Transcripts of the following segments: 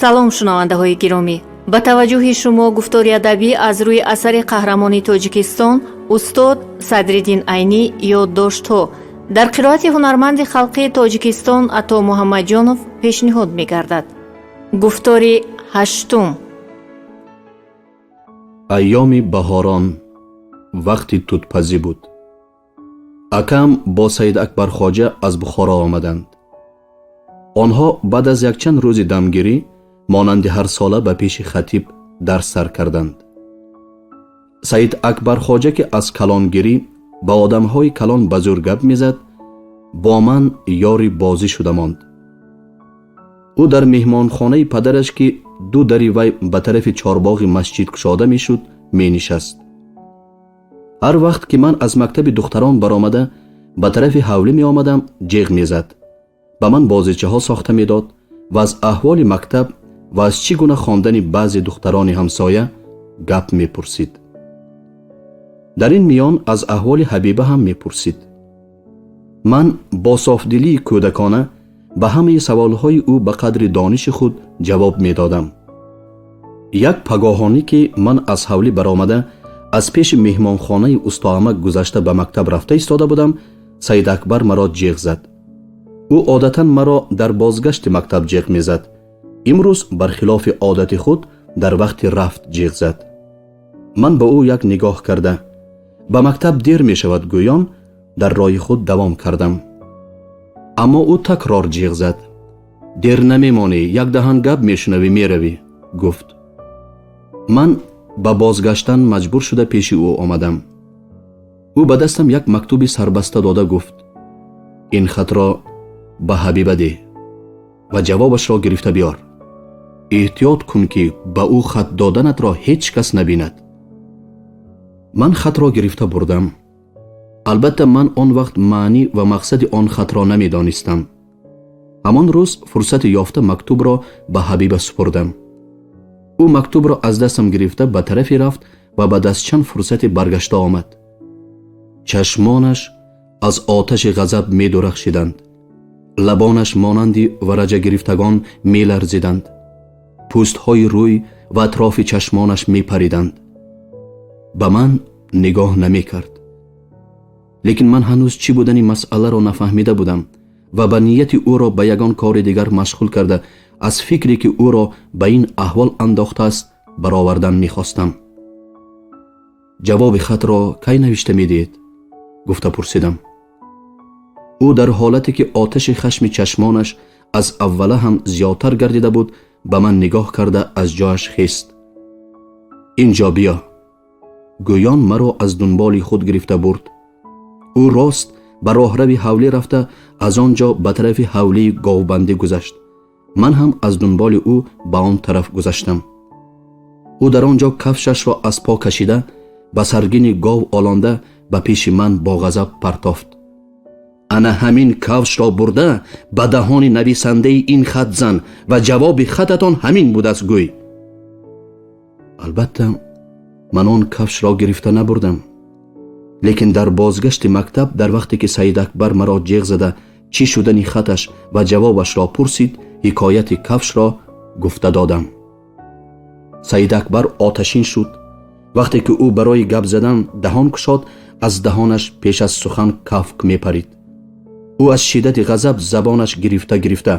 салом шунавандаҳои гиромӣ, ба таваҷҷӯҳи шумо гуфтори адабӣ аз рӯи асари қаҳрамони Тоҷикистон устод Садриддин Айнӣ ёддоштҳо дар қироати ҳунарманди халқи Тоҷикистон Ато Муҳаммадҷонов пешниҳод мегардад. гуфтори ҳаштум. айёми баҳорон вақти тутпазӣ буд. акам бо Саид Акбар Хоҷа аз Бухоро омаданд. онҳо баъд аз якчанд рӯзи дамгирӣ монанди ҳарсола ба пеши хатиб дарс сар карданд. Саид Акбар Хоҷа ки аз калонгирӣ ба одамҳои калон ба зур гап мезад, бо ман ёри бозӣ шуда монд. ӯ дар меҳмонхонаи падараш ки ду дари вай ба тарафи чорбоғи масҷид кушода мешуд менишаст. ҳар вақт ки ман аз мактаби духтарон баромада ба тарафи ҳавлӣ меомадам, ҷиғ мезад, ба ман бозичаҳо сохта медод ва аз аҳволи мактаб ва аз чӣ гуна хондани баъзе духтарони ҳамсоя гап мепурсид. дар ин миён аз аҳволи Ҳабиба ҳам мепурсид. ман бо софдилии кӯдакона ба ҳамаи саволҳои ӯ ба қадри дониши худ ҷавоб медодам. як пагоҳонӣ ки ман аз ҳавлӣ баромада аз пеши меҳмонхонаи устоамак гузашта ба мактаб рафта истода будам, Саид Акбар маро ҷиғ зад. ӯ одатан маро дар бозгашти мактаб ҷиғ мезад. имрӯз бархилофи одати худ дар вақти рафт ҷиғ зад. ман ба ӯ як нигоҳ карда, ба мактаб дер мешавад гӯён, дар роҳи худ давом кардам. аммо ӯ такрор ҷиғ зад. дер намемонӣ, як даҳан гап мешунавӣ меравӣ, гуфт. ман ба бозгаштан маҷбур шуда пеши ӯ омадам. ӯ ба дастам як мактуби сарбаста дода гуфт: ин хатро ба Ҳабиба диҳ ва ҷавобашро гирифта биёр. эҳтиёт кун ки ба ӯ хат доданатро ҳеҷ кас набинад. ман хатро гирифта бурдам. албатта ман он вақт маънӣ ва мақсади он хатро намедонистам. ҳамон рӯз фурсати ёфта мактубро ба Ҳабиба супурдам. ӯ мактубро аз дастам гирифта ба тарафе рафт ва баъд аз чанд фурсати баргашта омад. чашмонаш аз оташи ғазаб медурахшиданд. лабонаш монанди вараҷа гирифтагон меларзиданд. пӯстҳои рӯй ва атрофи чашмонаш мепариданд. ба ман нигоҳ намекард. лекин ман ҳанӯз чӣ будани масъаларо нафаҳмида будам ва ба нияти ӯро ба ягон кори дигар машғул карда, аз фикре ки ӯро ба ин аҳвол андохтааст баровардан мехостам. ҷавоби хатро кай навишта медиҳед? гуфта пурсидам. ӯ дар ҳолате ки оташи хашми чашмонаш аз аввала ҳам зиёдтар гардида буд, ба ман нигоҳ карда аз ҷояш хист. инҷо биё. гӯён маро аз дунболи худ гирифта бурд. ӯ рост ба роҳрави ҳавлӣ рафта, аз он ҷо ба тарафи ҳавлии говбандӣ гузашт. ман ҳам аз дунболи ӯ ба он тараф гузаштам. ӯ дар он ҷо кафшашро аз по кашида, ба саргини гов олонда ба пеши ман бо ғазаб партофт. ана ҳамин кафшро бурда ба даҳони нависандаи ин хат зан ва ҷавоби хататон ҳамин будааст гӯй. албатта ман он кафшро гирифта набурдам. лекин дар бозгашти мактаб, дар вақте ки Саид Акбар маро ҷиғ зада чӣ шудани хаташ ва ҷавобашро пурсид, ҳикояти кафшро гуфта додам. Саид Акбар оташин шуд. вақте ки ӯ барои гап задан даҳон кушод, аз даҳонаш пеш аз сухан кафк мепарид. ӯ аз шиддати ғазаб забонаш гирифта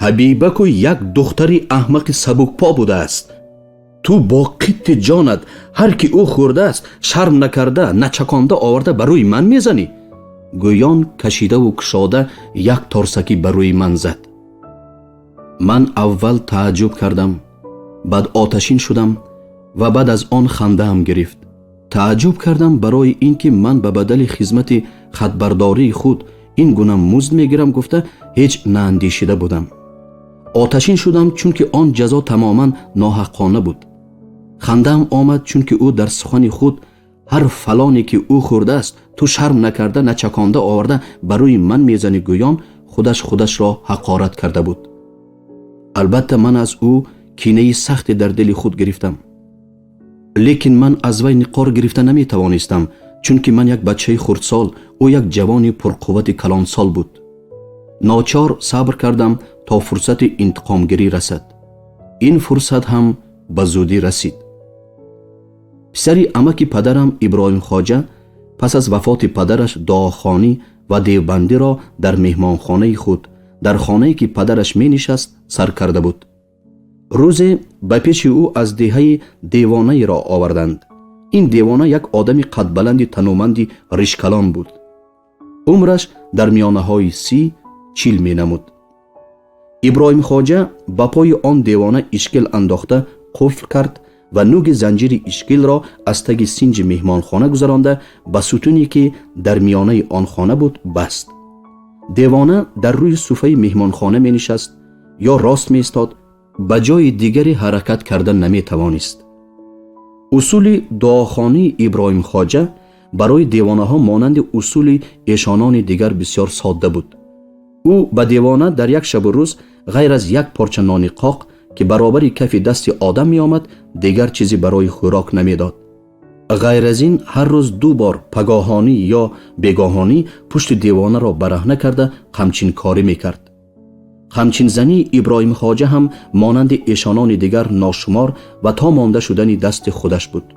ҳабиба ку як духтари аҳмақи сабукпо будааст. ту бо қитти ҷонат ҳар ки ӯ хӯрдааст шарм накарда, начаконда оварда ба рӯи ман мезанӣ? гӯён кашидаву кушода як торсакӣ ба рӯи ман зад. ман аввал тааҷҷуб кардам, баъд оташин шудам ва баъд аз он хандаам гирифт. тааҷҷуб кардам барои ин ки ман ба бадали хизмати хатбардории худ ин гуна музд мегирам гуфта ҳеҷ наандешида будам. оташин шудам чунки он ҷазо тамоман ноҳаққона буд. хандаам омад чунки ӯ дар сухани худ ҳар фалоне ки ӯ хӯрдааст ту шарм накарда, начаконда оварда ба рӯи ман мезанӣ гӯён худашро ҳақорат карда буд. албатта ман аз ӯ кинаи сахте дар дили худ гирифтам. лекин ман аз вай ниқор гирифта наметавонистам, чунки ман як бачаи хурдсол, ӯ як ҷавони пурқуввати калонсол буд. ночор сабр кардам то фурсати интиқомгирӣ расад. این فرصت هم به زودی رسید. پسری امکی پدرم ابراهیم خواجه پس از وفات پدرش دعاخوانی و دیوبندی را در مهمانخانه خود در خانه‌ای که پدرش می نشست سر کرده بود. روزی به پیش او از دهه دیوانه را آوردند. این دیوانه یک آدم قد بلند تنومند ریشکلان بود. عمرش در میانه های 30-40 می نمود. ابراهیم خواجه با پای آن دیوانه اشکل انداخته قفل کرد و نوک زنجیر اشکل را از تگ سنج مهمانخانه گذرانده به ستونی که در میانه آن خانه بود بست. دیوانه در روی صوفه مهمانخانه می نشست یا راست می استاد، به جای دیگری حرکت کردن نمی توانست. اصول دعاخوانی ابراهیم خواجه برای دیوانه ها مانند اصول ایشانان دیگر بسیار ساده بود. او به دیوانه در یک شب و روز غیر از یک پارچه نان قاق که برابر کف دست آدم می آمد دیگر چیزی برای خوراک نمی داد. غیر از این هر روز 2 بار پگاهانی یا بگاهانی پشت دیوانه را برهنه کرده قمچین کاری می کرد. قمچین زنی ابراهیم خواجه هم مانند ایشانان دیگر ناشمار و تا مانده شدن دست خودش بود.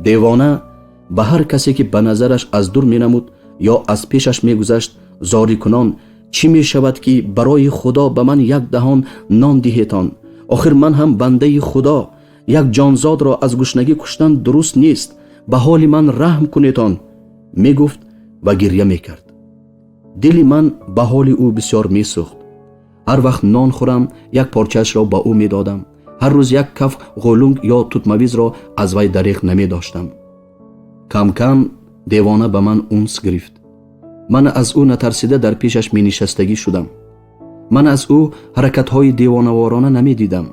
دیوانه به هر کسی که به نظرش از دور می نمود یا از پیشش می گذشت زاری کنان چی می شود که برای خدا به من یک دهان نان دهیتان، آخر من هم بنده خدا، یک جانزاد را از گشنگی کشتن درست نیست، به حال من رحم کنیتان می گفت و گریه می کرد. دل من به حال او بسیار می سوخت. هر وقت نان خورم یک پارچه‌اش را به او می دادم. هر روز یک کف غولونگ یا توتمویز را از وی دریغ نمی داشتم. کم کم دیوانه به من اونس گرفت. من از او نترسیده در پیشش می نشستگی شدم. من از او حرکت‌های دیوانه‌وارانه نمی دیدم.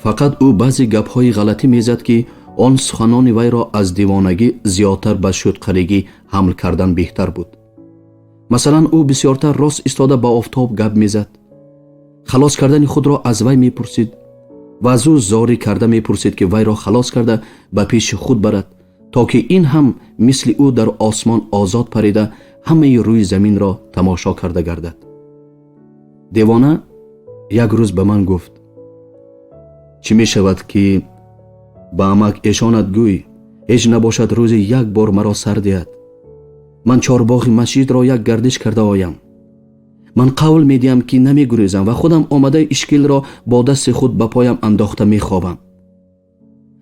فقط او بعضی گپ‌های غلطی می زد که آن سخنان وی را از دیوانگی زیادتر به شوخ‌خوریگی حمل کردن بهتر بود. مثلا او بسیارتر راست ایستاده با آفتاب گپ می زد. خلاص کردن خود را از وی می پرسید و از او زاری کرده می پرسید که وی را خلاص کرده به پیش خود برد تا که این هم مثل او در آسمان آزاد پریده همه روی زمین را تماشا کرده گردد. دیوانه یک روز به من گفت چی می شود که با امک ایشانت گوی هیچ نباشد روزی یک بار مرا سر دهد. من چارباغ مسجد را یک گردش کرده آیم. من قول می دیم که نمی گریزم و خودم آمده اشکل را با دست خود به پایم انداخته می خوابم.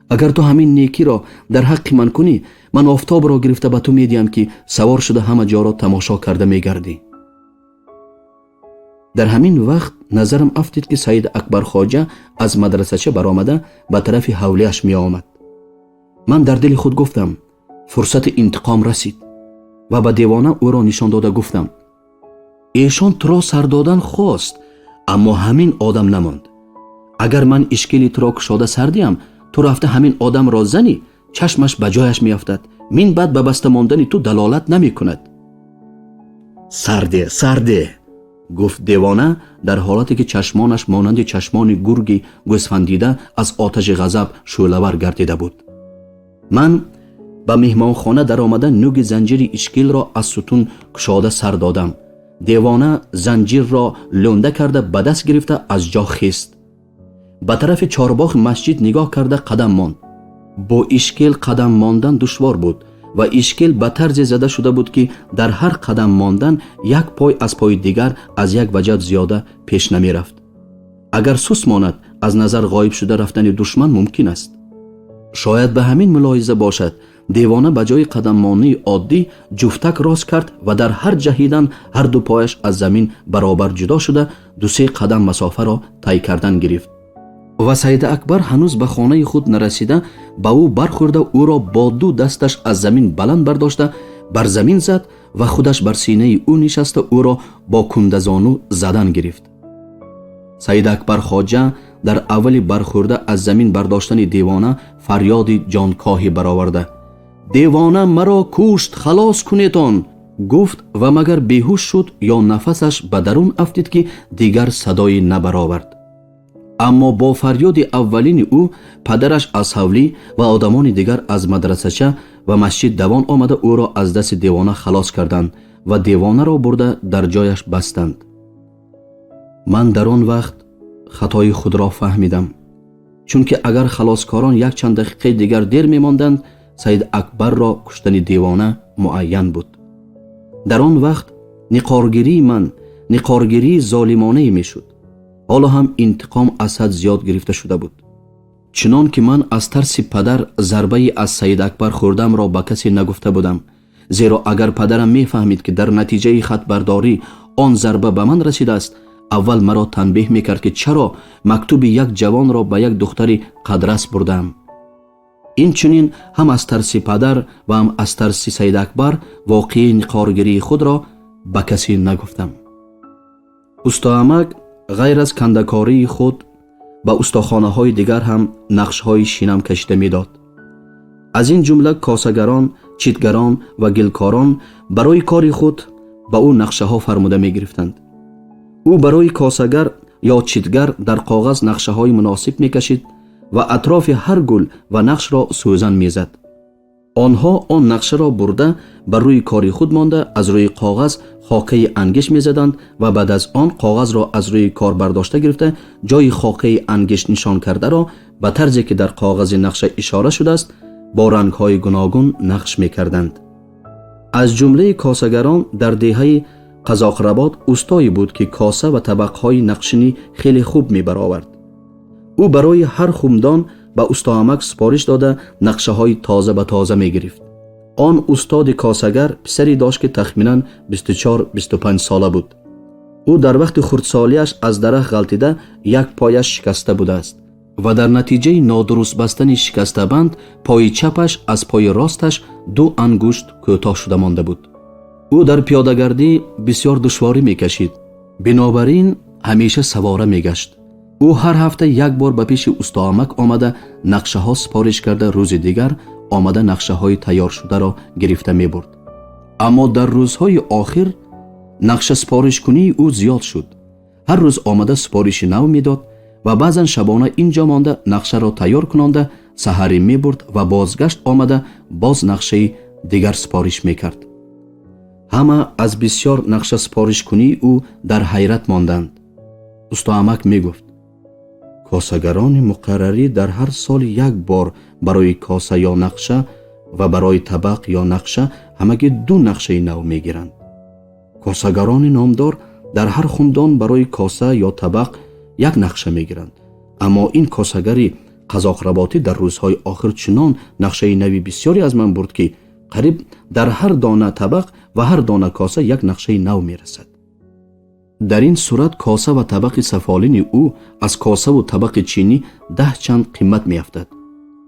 اگر تو همین نیکی را در حق من کنی من آفتاب را گرفته به تو می دیم که سوار شده همه جا را تماشا کرده می گردی. در همین وقت نظرم افتید که سید اکبر خواجه از مدرسه چه برآمده به طرف حولیش می آمد. من در دل خود گفتم فرصت انتقام رسید و به دیوانه او را نشان داده گفتم ایشان تو را سر دادن خواست اما همین آدم نماند. اگر من اشکلی تو را کشاده سر دیم تو رفته همین آدم را زنی چشمش به جایش می افتد. من بعد به بسته ماندن تو دلالت نمی کند. سرده گفت دیوانه در حالتی که چشمانش مانند چشمان گرگی گوسفندیده از آتش غضب شعله‌ور گردیده بود. من به مهمانخانه در آمده نوک زنجیر اشکیل را از ستون کشاده سر دادم. دیوانه زنجیر را لنده کرده به دست گرفته از جا خیست. به طرف چارباغ مسجد نگاه کرده قدم ماند. با اشکیل قدم ماندن دشوار بود و اشکیل به طرز زده شده بود که در هر قدم ماندن یک پای از پای دیگر از یک وجب زیاده پیش نمی رفت. اگر سست ماند از نظر غایب شده رفتن دشمن ممکن است. شاید به همین ملاحظه باشد دیوانه به جای قدم مانی عادی جفتک راست کرد و در هر جهیدن هر دو پایش از زمین برابر جدا شده 2-3 قدم مسافه را طی کردن گرفت. و سید اکبر هنوز به خانه خود نرسیده با او برخورده او را با 2 دستش از زمین بلند برداشته بر زمین زد و خودش بر سینه او نشسته او را با کندزانو زدن گرفت. سید اکبر خواجه در اول برخورده از زمین برداشتن دیوانه فریاد جانکاهی برآورده دیوانه مرا کشت خلاص کنیتان گفت و مگر بیهوش شد یا نفسش به درون افتید که دیگر صدایی نبرآورد. اما با فریاد اولین او پدرش از حولی و آدمان دیگر از مدرسه و مسجد دوان آمده او را از دست دیوانه خلاص کردند و دیوانه را برده در جایش بستند. من در آن وقت خطای خود را فهمیدم. чунки агар халоскорон якчанд дақиқаи дигар дер мемонданд, Саид Акбарро куштани девона муайян буд. дар он вақт ниқоргирии ман ниқоргирии золимонае мешуд. ҳоло ҳам интиқом аз ҳад зиёд гирифта шуда буд. чунон ки ман аз тарси падар зарбаи аз Саид Акбар хӯрдамро ба касе нагуфта будам, зеро агар падарам мефаҳмид ки дар натиҷаи хатбардорӣ он зарба ба ман расидааст, аввал маро танбеҳ мекард ки чаро мактуби як ҷавонро ба як духтари қадрас бурдаам. инчунин ҳам аз тарси падар ва ҳам аз тарси Саид Акбар воқеаи ниқоргирии худро ба касе нагуфтам. устоамак ғайр аз кандакории худ ба устохонаҳои дигар ҳам нақшҳои шинам кашида медод. аз ин ҷумла косагарон, читгарон ва гилкорон барои кори худ ба ӯ нақшаҳо фармуда мегирифтанд. ӯ барои косагар ё читгар дар коғаз нақшаҳои муносиб мекашид ва атрофи ҳар гул ва нақшро сӯзан мезад. онҳо он нақшаро бурда бар рӯи кори худ монда аз рӯи коғаз хоқаи ангиш мезаданд ва баъд аз он коғазро аз рӯи кор бардошта гирифта ҷои хоқаи ангиш нишон кардаро ба тарзе ки дар коғази нақша ишора шудааст бо рангҳои гуногун нақш мекарданд. аз ҷумлаи косагарон дар деҳаи қазоқработ устое буд ки коса ва табақҳои нақшинӣ хеле хуб мебаровард. ӯ барои ҳар хумдон ба устоамак супориш дода нақшаҳои тоза ба тоза мегирифт. он устоди косагар писаре дошт ки тахминан 24-25 сола буд. ӯ дар вақти хурдсолиаш аз дарахт ғалтида як пояш шикаста будааст ва дар натиҷаи нодуруст бастани шикастабанд пои чапаш аз пои росташ 2 ангушт кӯтоҳ шуда монда буд. ӯ дар пиёдагардӣ бисёр душворӣ мекашид, бинобар ин ҳамеша савора мегашт. ӯ ҳар ҳафта як бор ба пеши устоамак омада нақшаҳо сипориш карда рӯзи дигар омада нақшаҳои тайёршударо гирифта мебурд. аммо дар рӯзҳои охир нақша сипоришкунии ӯ зиёд шуд. ҳар рӯз омада сипориши нав медод ва баъзан шабона инҷо монда нақшаро тайёр кунонда саҳарӣ мебурд ва бозгашт омада боз нақшаи дигар сипориш мекард. ҳама аз бисёр нақша сипоришкунии ӯ дар ҳайрат монданд. устоамак мегуфт: косагарони муқаррарӣ дар ҳар сол як бор барои коса ё нақша ва барои табақ ё нақша ҳамагӣ 2 нақшаи нав мегиранд. косагарони номдор дар ҳар хумдон барои коса ё табақ як нақша мегиранд. аммо ин косагари қазоқработӣ дар рӯзҳои охир чунон нақшаи нави бисёре аз ман бурд ки қариб дар ҳар дона табақ ва ҳар дона коса як нақшаи нав мерасад. дар ин сурат коса ва табақи сафолини ӯ аз косаву табақи чинӣ 10 чанд қимат меафтад.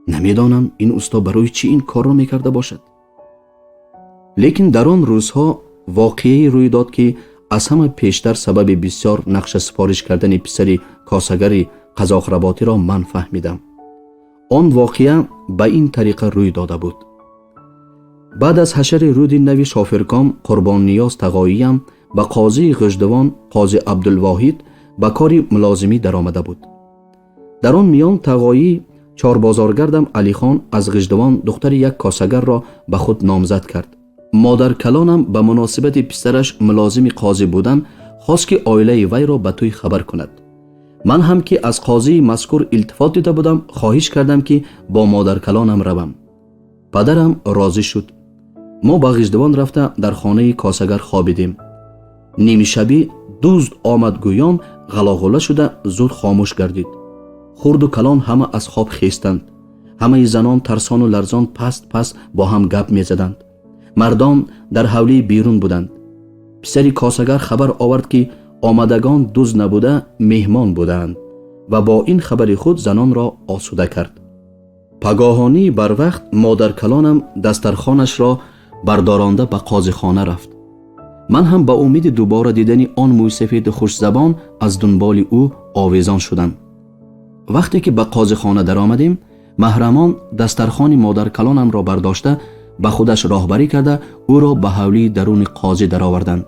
намедонам ин усто барои чӣ ин корро мекарда бошад. лекин дар он рӯзҳо воқеае рӯй дод ки аз ҳама пештар сабаби бисёр нақша сипориш кардани писари косагари қазоқработиро ман фаҳмидам. он воқеа ба ин тариқа рӯй дода буд. баъд аз ҳашари рӯди нави шофирком Қурбонниёз Тағоиям ба қозии Ғиждивон қози Абдулвоҳид ба кори мулозимӣ даромада буд. дар он миён Тағоӣ чорбозоргардам Алихон аз Ғиждивон духтари як косагарро ба худ номзад кард. модаркалонам ба муносибати писараш мулозими қозӣ будан хост ки оилаи вайро ба тӯй хабар кунад. ман ҳам ки аз қозии мазкур илтифот дида будам хоҳиш кардам ки бо модаркалонам равам. падарам розӣ шуд. мо ба Ғиждивон рафта дар хонаи косагар хобидем. нимшабӣ дузд омад гӯён ғалоғула шуда зуд хомӯш гардид. хурду калон ҳама аз хоб хестанд. ҳамаи занон тарсону ларзон паст паст бо ҳам гап мезаданд. мардон дар ҳавлии берун буданд. писари косагар хабар овард ки омадагон дуз набуда меҳмон буданд ва бо ин хабари худ занонро осуда кард. пагоҳонии барвақт модаркалонам дастархонашро бардоронда ба қозихона рафт. ман ҳам ба умиди дубора дидани он мӯйсафеди хушзабон аз дунболи ӯ овезон шудам. вақте ки ба қозихона даромадем, маҳрамон дастархони модаркалонамро бардошта ба худаш роҳбарӣ карда ӯро ба ҳавлии даруни қозӣ дароварданд.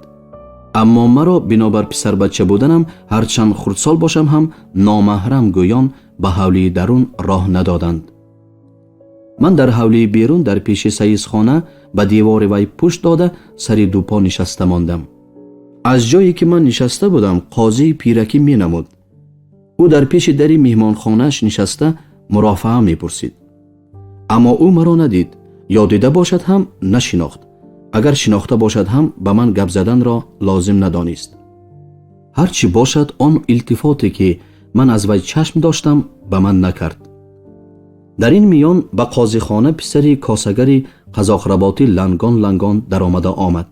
аммо маро бинобар писарбача буданам ҳарчанд хурдсол бошам ҳам номаҳрам гӯён ба ҳавлии дарун роҳ надоданд. ман дар ҳавлии берун дар пеши саизхона ба девори вай пушт дода сари дупо нишаста мондам. аз ҷое ки ман нишаста будам қозии пиракӣ менамуд. ӯ او در پیش دری مهمانخانه‌اش نشسته مرافعه می‌پرسید. اما او مرا ندید، یا دیده باشد هم نشناخت. اگر شناخته باشد هم به من گپ زدن را لازم ندانست. هرچی باشد آن التفاتی که من از وی چشم داشتم به من نکرد. در این میان به قاضیخانه پسری کاسگری قزاقرباطی لنگان در آمده آمد.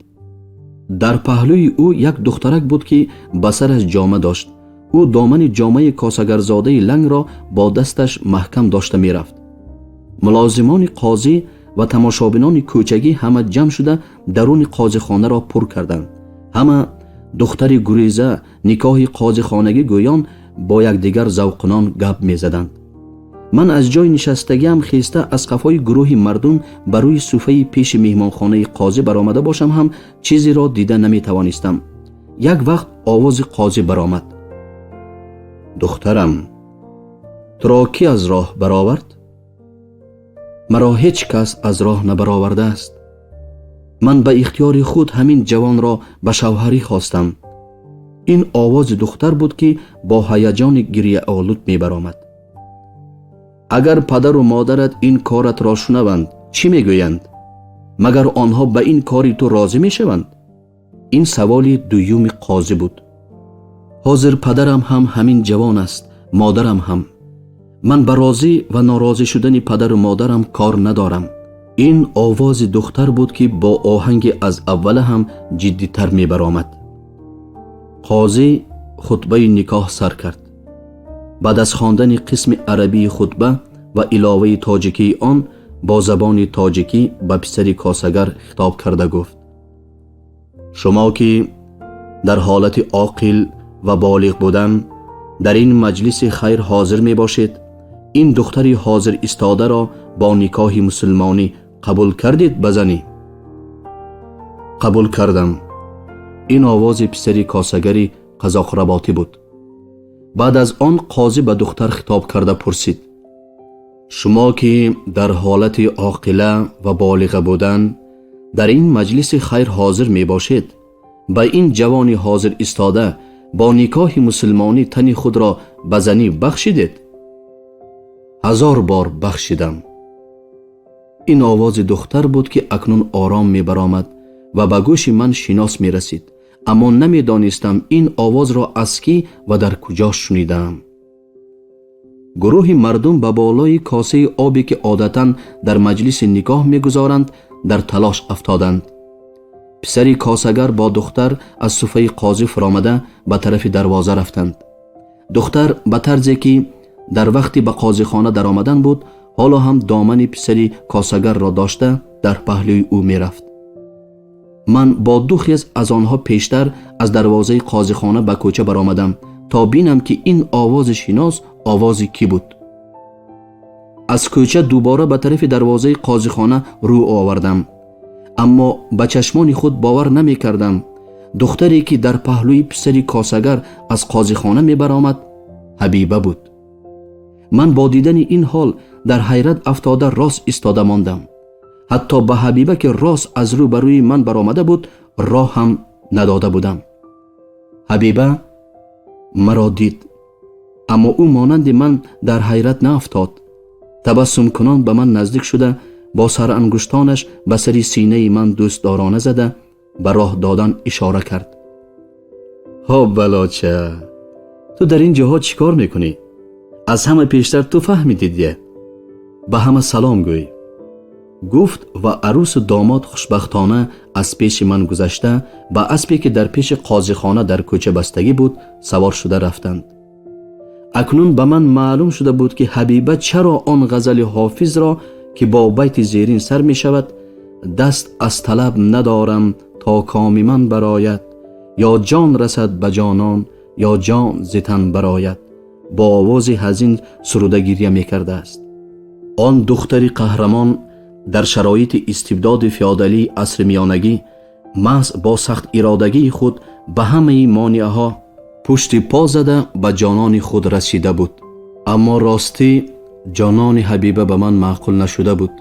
در پهلوی او یک دخترک بود که به سرش جامه داشت. او دامن جامه کاسگرزاده لنگ را با دستش محکم داشته می رفت. ملازمان قاضی و تماشابینان کوچگی همه جمع شده درون قاضیخانه را پر کردند. همه دختری گریزه نکاح قاضیخانگی گویان با یکدیگر ذوقنان گپ می زدند. من از جای نشستگیم خیسته از قفای گروه مردم بر روی صوفه پیش مهمانخانه قاضی برآمده باشم هم چیزی را دیده نمی توانستم. یک وقت آواز قاضی برآمد. دخترم، تو را کی از راه برآورد؟ مرا هیچ کس از راه نبرآورده است. من به اختیار خود همین جوان را به شوهری خواستم. این آواز دختر بود که با هیجان گریه آلود می برآمد. اگر پدر و مادرت این کارت را شنوند چی می گویند؟ مگر آنها به این کاری تو راضی می شوند؟ این سوال دوم قاضی بود. حاضر پدرم هم همین جوان است، مادرم هم. من به راضی و ناراضی شدن پدر و مادرم کار ندارم. این آواز دختر بود که با آهنگ از اول هم جدی تر می برآمد. قاضی خطبه نکاح سر کرد. بعد از خواندن قسم عربی خطبه و علاوه تاجیکی آن با زبان تاجیکی به پسر کاسگر خطاب کرده گفت: شما که در حالت عاقل و بالغ بودن در این مجلس خیر حاضر می باشید، این دختری حاضر ایستاده را با نکاح مسلمانی قبول کردید بزنی؟ قبول کردم. این آواز پسری کاسگری قزاقرباطی بود. بعد از آن قاضی به دختر خطاب کرده پرسید: شما که در حالت عاقله و بالغ بودن در این مجلس خیر حاضر می باشید، به این جوان حاضر ایستاده با نکاح مسلمانی تن خود را به زنی بخشیدید؟ 1000 بار بخشیدم. این آواز دختر بود که اکنون آرام می برآمد و به گوش من شناس می رسید، اما نمی دانستم این آواز را از کی و در کجا شنیدم. گروه مردم به بالای کاسه آبی که عادتاً در مجلس نکاح می گذارند در تلاش افتادند. پسری کاسگر با دختر از صفه قاضی فرامده به طرف دروازه رفتند. دختر به طرزی که در وقتی به قاضیخانه در آمدن بود حالا هم دامن پسری کاسگر را داشته در پهلوی او می رفت. من با 2 خیز از آنها پیشتر از دروازه قاضیخانه به کوچه برآمدم تا بینم که این آواز شناس آوازی کی بود. از کوچه دوباره به طرف دروازه قاضیخانه رو آوردم، اما به چشمان خود باور نمی کردم. دختری که در پهلوی پسری کاسگر از قاضیخانه می برآمد حبیبه بود. من با دیدن این حال در حیرت افتاده راست ایستاده ماندم. حتی به حبیبه که راست از رو بروی من برآمده بود راه هم نداده بودم. حبیبه مرا دید، اما او مانند من در حیرت نافتاد. تبسم کنان به من نزدیک شده با سر انگشتانش به سر سینه من دوستدارانه زده به راه دادن اشاره کرد. ها بلاچه، تو در این جاها چی کار میکنی؟ از همه پیشتر تو فهمیدیدیه. به همه سلام گوی. گفت و عروس و داماد خوشبختانه از پیش من گذشته به اسبی که در پیش قاضیخانه در کوچه بستگی بود سوار شده رفتند. اکنون به من معلوم شده بود که حبیبه چرا آن غزل حافظ را که با بیت زیرین سر می شود: دست از طلب ندارم تا کام من برآید، یا جان رسد به جانان یا جان ز تن برآید، با آواز حزین سروده گریه می کرده است. آن دختری قهرمان در شرایط استبداد فیودالی عصر میانگی محض با سخت ارادگی خود به همه مانعه ها پشت پا زده به جانان خود رسیده بود. اما راستی جانان حبیبه به من معقول نشده بود،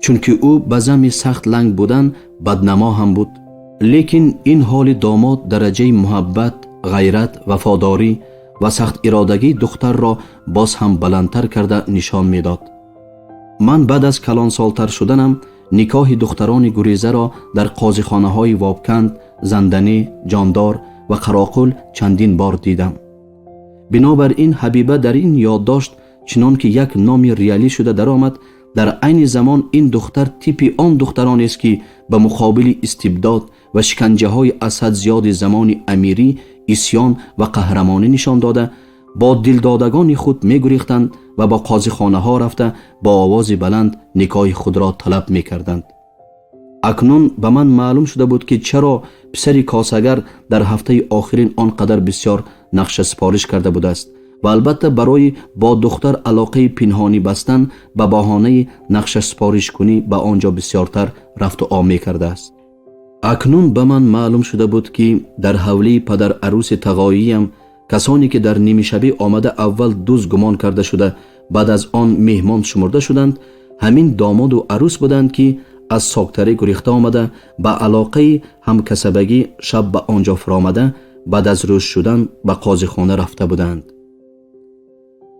چون که او به زم سخت لنگ بودن بدنما هم بود. لیکن این حال داماد درجه محبت، غیرت، وفاداری و سخت ارادگی دختر را باز هم بلندتر کرده نشان میداد. من بعد از کلان سالتر شدنم نکاح دختران گریزه را در قاضیخانه های وابکند، زندانی، جاندار و قراقل چندین بار دیدم. بنابراین حبیبه در این یادداشت چنان که یک نام ریالی شده در آمد. در عین زمان این دختر تیپی آن دختران است که به مقابل استبداد و شکنجه های اسد زیاد زمان امیری، اسیان و قهرمانی نشان داده با دلدادگان خود می گریختند و با قاضیخانه ها رفته با آواز بلند نکاح خود را طلب می کردند. اکنون به من معلوم شده بود که چرا پسر کاسگر در هفته آخرین آنقدر بسیار نقش سپارش کرده بود است و البته برای با دختر علاقه پنهانی بستن به بهانه نقش سپارش کنی به آنجا بسیارتر رفت و آمد کرده است. اکنون به من معلوم شده بود که در حوله پدر عروس تقاعیم کسانی که در نیمه شبی آمده اول دوز گمان کرده شده بعد از آن مهمان شمرده شدند همین داماد و عروس بودند که از ساکتری گریخته آمده به علاقه همکسبگی شب به آنجا فرآمده بعد از روز شدن به قاضیخانه رفته بودند.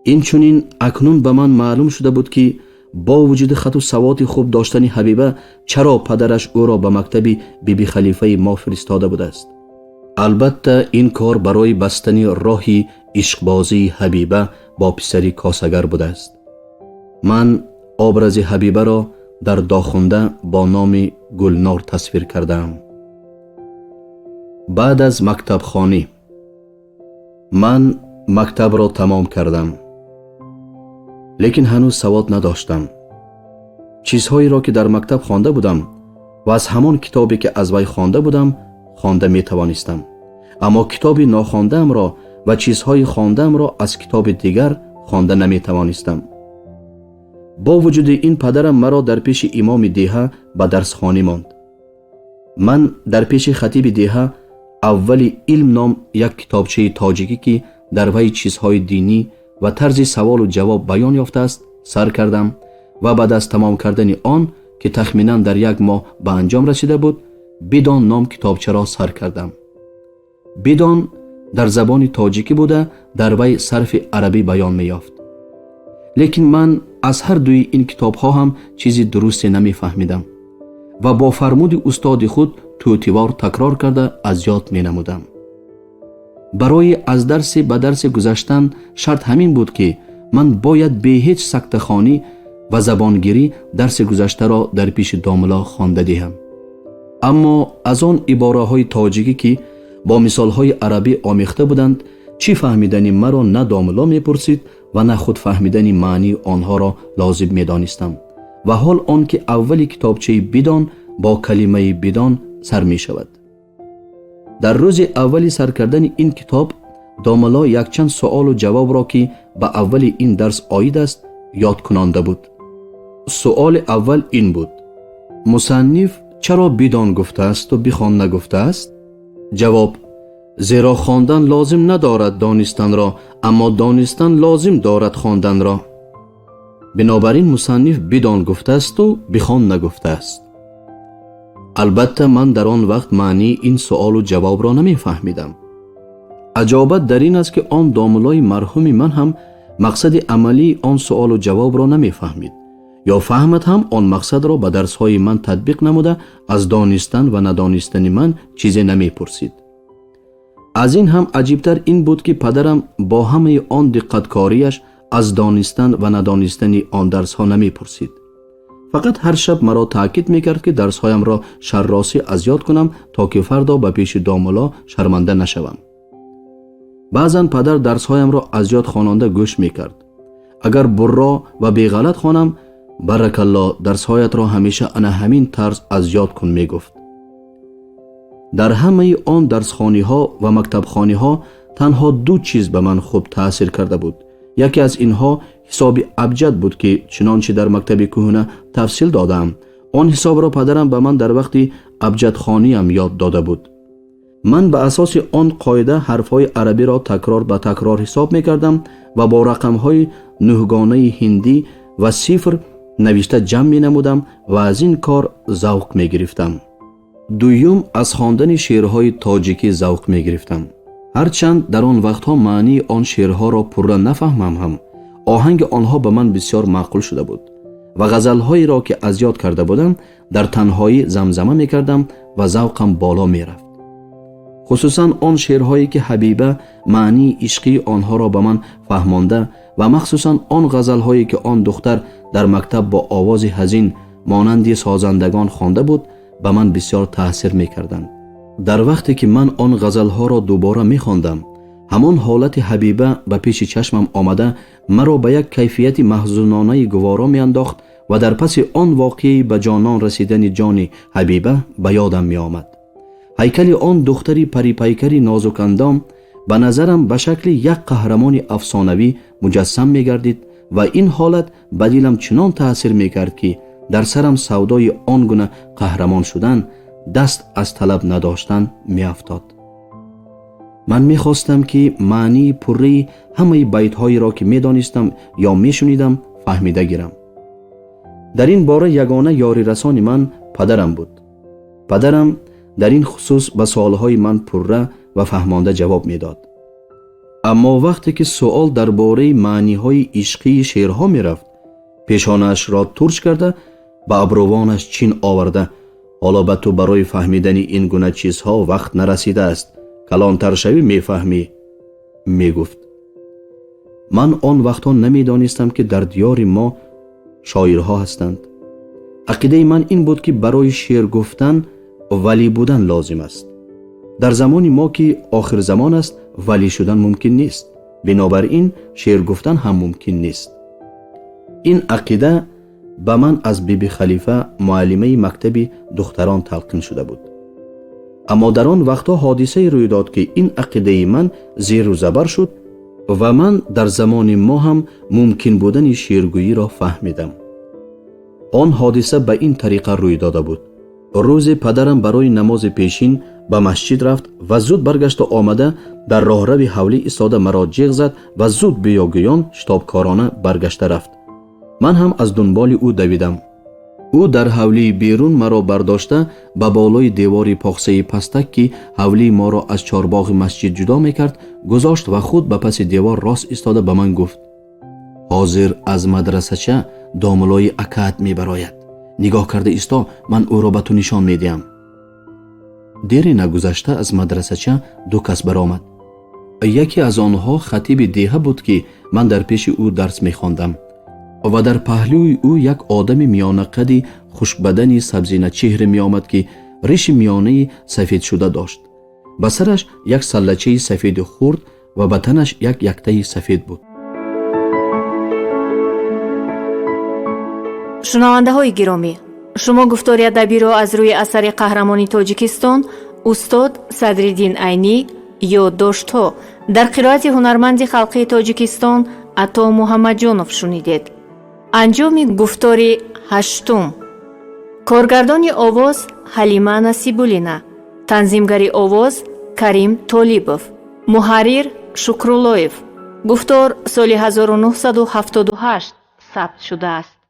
این چنین اکنون به من معلوم شده بود که با وجود خط و سواد خوب داشتن حبیبه چرا پدرش او را به مکتب بیبی خلیفه ما فرستاده بود است. البته این کار برای بستن راهی عشقبازی حبیبه با پسری کاسگر بود است. من ابراز حبیبه را در داخونده با نام گلنار تصویر کردم. بعد از مکتب خانی من مکتب را تمام کردم، لیکن هنوز سواد نداشتم. چیزهایی را که در مکتب خوانده بودم و از همان کتابی که از وی خوانده بودم خوانده می توانستم، اما کتاب ناخوانده ام را و چیزهای خوانده ام را از کتاب دیگر خوانده نمی توانستم. با وجود این پدرم مرا در پیش امام دیهه به درس خوانی ماند. من در پیش خطیب دیهه اولی علم نام یک کتابچه تاجیکی که در وی چیزهای دینی و طرز سوال و جواب بیان یافته است سر کردم و بعد از تمام کردن آن که تخمینا در یک ماه به انجام رسیده بود بدان نام کتابچه را سر کردم. بدان در زبان تاجیکی بوده در وی صرف عربی بیان می یافت، لیکن من از هر دوی این کتاب ها هم چیزی درست نمی فهمیدم و با فرمود استاد خود توتیوار تکرار کرده از یاد می نمودم. برای از درس به درس گذشتن شرط همین بود که من باید به هیچ سکته خانی و زبانگیری درس گذشته را در پیش داملا خوانده دهم. اما از آن عباره های تاجیکی که با مثال های عربی آمیخته بودند چی فهمیدنی مرا نه داملا می پرسید و نه خود فهمیدنی معنی آنها را لازم می دانستم و حال آن که اولی کتابچه بدان با کلمه بدان سر می شود. در روز اولی سر کردن این کتاب داملا یک چند سوال و جواب را که به اولی این درس آید است یاد کننده بود. سوال اول این بود: مصنف چرا بدان گفته است و بخوان نگفته است؟ جواب: زیرا خواندن لازم ندارد دانستن را، اما دانستن لازم دارد خواندن را. بنابراین مصنف بدان گفته است و بخوان نگفته است. البته من در آن وقت معنی این سوال و جواب را نمی فهمیدم. عجابت در این است که آن داملای مرحوم من هم مقصد عملی آن سوال و جواب را نمی فهمید یا فهمت هم آن مقصد را به درسهای من تطبیق نموده از دانستن و ندانستن من چیزی نمی پرسید. از این هم عجیبتر این بود که پدرم با همه آن دقتکاریش از دانستن و ندانستن آن درس ها نمی پرسید. فقط هر شب مرا تاکید میکرد که درس هایم را شرراسی از یاد کنم تا که فردا به پیش داملا شرمنده نشوم. بعضا پدر درس هایم را از یاد خواننده گوش میکرد. اگر برا و بی غلط خوانم برک الله درس هایت را همیشه انا همین طرز از یاد کن میگفت. در همه آن درس خانی ها و مکتب خانی ها تنها دو چیز به من خوب تأثیر کرده بود. یکی از اینها حساب ابجد بود که چنانچه در مکتب کهنه تفصیل دادم. آن حساب را پدرم به من در وقت ابجد خانی هم یاد داده بود. من به اساس آن قاعده حرفهای عربی را تکرار به تکرار حساب می کردم و با رقمهای نهگانه هندی و صفر نوشته جمع می نمودم و از این کار ذوق می گرفتم. دویم از خواندن شعرهای تاجیکی ذوق می گرفتم. ҳарчанд дар он вақтҳо маънии он шеърҳоро пурра нафаҳмам ҳам оҳанги онҳо ба ман бисёр маъқул шуда буд ва ғазалҳоеро ки аз ёд карда будам дар танҳоӣ замзама мекардам ва завқам боло мерафт. хусусан он шеърҳое ки ҳабиба маънии ишқии онҳоро ба ман фаҳмонда ва махсусан он ғазалҳое ки он духтар дар мактаб бо овози ҳазин монанди созандагон хонда буд ба ман бисёр таъсир мекарданд. дар вақте ки ман он ғазалҳоро дубора мехондам ҳамон ҳолати ҳабиба ба пеши чашмам омада маро ба як кайфияти маҳзунонаи гуворо меандохт ва дар паси он воқеаи ба ҷонон расидани ҷони ҳабиба ба ёдам меомад. ҳайкали он духтари парипайкари нозукандом ба назарам ба шакли як қаҳрамони афсонавӣ муҷассам мегардид ва ин ҳолат ба дилам чунон таъсир мекард ки дар сарам савдои он гуна қаҳрамон шудан даст аз талаб надоштан меафтод. ман мехостам ки маънии пурраи ҳамаи байтҳоеро ки медонистам ё мешунидам фаҳмида гирам. дар ин бора ягона ёрирасони ман падарам буд. падарам дар ин хусус ба суолҳои ман пурра ва фаҳмонда ҷавоб медод. аммо вақте ки суол дар бораи маъниҳои ишқии шеърҳо мерафт, пешонаашро турш карда ба абрувонаш чин оварда, ҳоло ба ту барои фаҳмидани ин гуна чизҳо вақт нарасидааст, калонтар шавӣ мефаҳмӣ, мегуфт. ман он вақтҳо намедонистам ки дар диёри мо шоирҳо ҳастанд. ақидаи ман ин буд ки барои шеър гуфтан валӣ будан лозим аст. дар замони мо ки охирзамон аст, валӣ шудан мумкин нест. бинобар ин шеър гуфтан ҳам мумкин нест. ин ақида ба ман аз биби халифа муаллимаи мактаби духтарон талқин шуда буд. аммо дар он вақтҳо ҳодисае рӯй дод ки ин ақидаи ман зеру забар шуд ва ман дар замони мо ҳам мумкин будани шеъргӯиро фаҳмидам. он ҳодиса ба ин тариқа рӯй дода буд. рӯзе падарам барои намози пешин ба масҷид рафт ва зуд баргашта омада дар роҳрави ҳавлӣ истода маро ҷиғ зад ва зуд биёгӯён шитобкорона баргашта рафт. ман ҳам аз дунболи ӯ давидам. ӯ дар ҳавлии берун маро бардошта ба болои девори похсаи пастак ки ҳавлии моро аз чорбоғи масҷид ҷудо мекард гузошт ва худ ба паси девор рост истода ба ман гуфт: ҳозир аз мадрасача домулои акаат мебарояд. нигоҳ карда исто, ман ӯро ба ту нишон медиҳам. дере нагузашта аз мадрасача ду кас баромад. яке аз онҳо хатиби деҳа буд ки ман дар пеши ӯ дарс мехондам ва дар паҳлӯи ӯ як одами миёнақади хушкбадани сабзиначеҳре меомад ки риши миёнаи сафедшуда дошт. ба сараш як саллачаи сафеди хурд ва ба танаш як яктаи сафед буд. шунавандаҳои гиромӣ, шумо гуфтори адабиро аз рӯи асари қаҳрамони тоҷикистон устод Садриддин Айнӣ ёддоштҳо дар қироати ҳунарманди халқии Тоҷикистон Ато Муҳаммадҷонов шунидед. анҷоми гуфтори ҳаштум. коргардони овоз Ҳалима Насибуллина, танзимгари овоз Карим Толибов, муҳаррир Шукруллоев. гуфтор соли 1978 сабт шудааст.